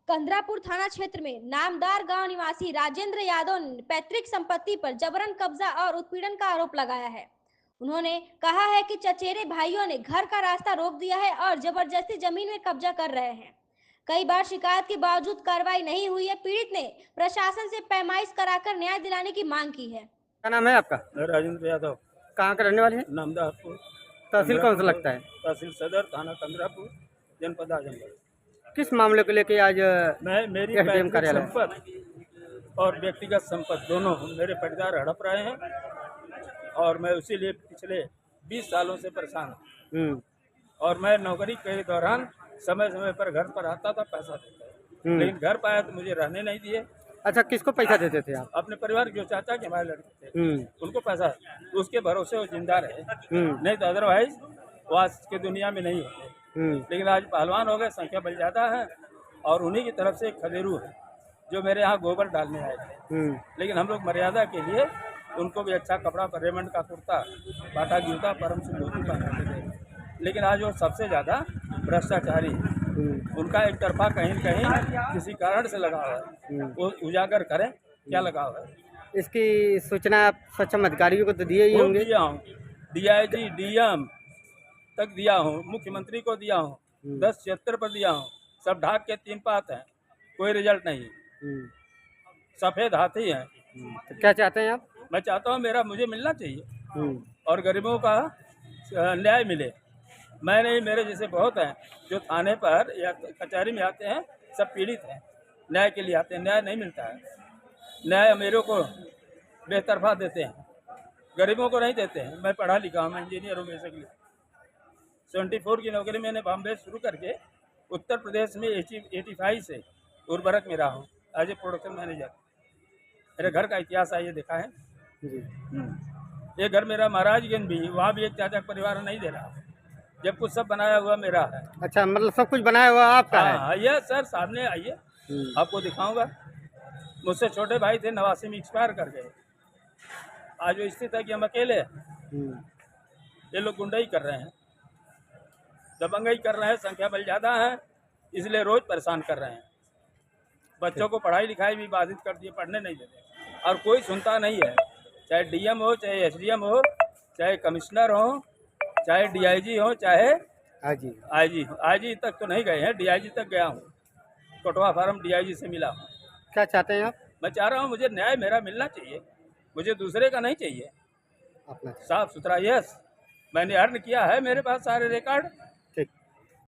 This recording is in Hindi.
कंदरापुर थाना क्षेत्र में नामदार गांव निवासी राजेंद्र यादव ने पैतृक संपत्ति पर जबरन कब्जा और उत्पीड़न का आरोप लगाया है। उन्होंने कहा है कि चचेरे भाइयों ने घर का रास्ता रोक दिया है और जबरदस्ती जमीन में कब्जा कर रहे हैं। कई बार शिकायत के बावजूद कार्रवाई नहीं हुई है। पीड़ित ने प्रशासन से पैमाइश कराकर न्याय दिलाने की मांग की है। क्या नाम है आपका? राजेंद्र यादव। कहाँ के रहने वाले हैं? नामदापुर। तहसील कौन सा लगता है? तहसील सदर, थाना कंदरापुर, जनपद आजमगढ़। किस मामले को लेके आज मेरी एसडीएम पैतृक कार्यालय? संपत्ति और व्यक्तिगत संपत्ति दोनों मेरे पटदार हड़प रहे हैं और मैं उसी लिए पिछले 20 सालों से परेशान हूँ। और मैं नौकरी के दौरान समय समय पर घर पर आता था, पैसा देता था, लेकिन घर पाया तो मुझे रहने नहीं दिए। अच्छा, किसको पैसा देते थे आप? अपने परिवार जो चाचा के हमारे लड़के थे उनको पैसा, उसके भरोसे वो जिंदा रहे, नहीं तो अदरवाइज वो आज के दुनिया में नहीं होते। लेकिन आज पहलवान हो गए, संख्या बढ़ जाता है और उन्हीं की तरफ से एक खदेरू है जो मेरे यहाँ गोबर डालने आए थे। लेकिन हम लोग मर्यादा के लिए उनको भी अच्छा कपड़ा, रेमंड का कुर्ता, बाटा जूता, परम से धोती पहनाते थे। लेकिन आज वो सबसे ज़्यादा भ्रष्टाचारी है। उनका एक तरफा कहीं कहीं किसी कारण से लगा हुआ है, वो उजागर करें क्या लगा हुआ है। इसकी सूचना आप सक्षम अधिकारियों को तो दिए ही होंगे? दिया हूँ, DIG DM तक दिया हूँ, मुख्यमंत्री को दिया हूँ, 1076 पर दिया हूँ। सब ढाक के 3 पात हैं, कोई रिजल्ट नहीं। सफ़ेद हाथी हैं। तो क्या चाहते हैं आप? मैं चाहता हूँ मेरा मुझे मिलना चाहिए और गरीबों का न्याय मिले। मैं नहीं, मेरे जैसे बहुत हैं जो थाने पर या कचहरी में आते हैं, सब पीड़ित हैं, न्याय के लिए आते हैं, न्याय नहीं मिलता है। न्याय मेरे को बेतरफा देते हैं, गरीबों को नहीं देते हैं। मैं पढ़ा लिखा हूँ, मैं इंजीनियर हूँ बेसिकली। 74 की नौकरी मैंने बॉम्बे शुरू करके उत्तर प्रदेश में 85 से उर्वरक में रहा हूँ एज ए प्रोडक्शन मैनेजर। मेरे घर का इतिहास है, ये देखा है जी। ये घर मेरा महाराजगंज भी, वहाँ भी एक चाचा परिवार नहीं दे रहा, जब कुछ सब बनाया हुआ मेरा है। अच्छा, मतलब सब कुछ बनाया हुआ आपका है? आइए सर, सामने आइए, आपको दिखाऊंगा। मुझसे छोटे भाई थे, 89 में एक्सपायर कर गए। आज वो स्थिति है कि हम अकेले हैं। ये लोग गुंडाई कर रहे हैं, दबंगई कर रहे हैं, संख्या बल ज़्यादा है, इसलिए रोज़ परेशान कर रहे हैं। बच्चों को पढ़ाई लिखाई भी बाधित कर दिए, पढ़ने नहीं देते और कोई सुनता नहीं है। चाहे DM हो, चाहे SDM हो, चाहे कमिश्नर हो, चाहे DIG हो, चाहे IG तक तो नहीं गए हैं, DIG तक गया हूँ, कोटवा फार्म DIG से मिला हूँ। क्या चाहते हैं आप? मैं चाह रहा हूँ मुझे न्याय मेरा मिलना चाहिए, मुझे दूसरे का नहीं चाहिए। अपना साफ सुथरा, यस, मैंने अर्न किया है, मेरे पास सारे रिकॉर्ड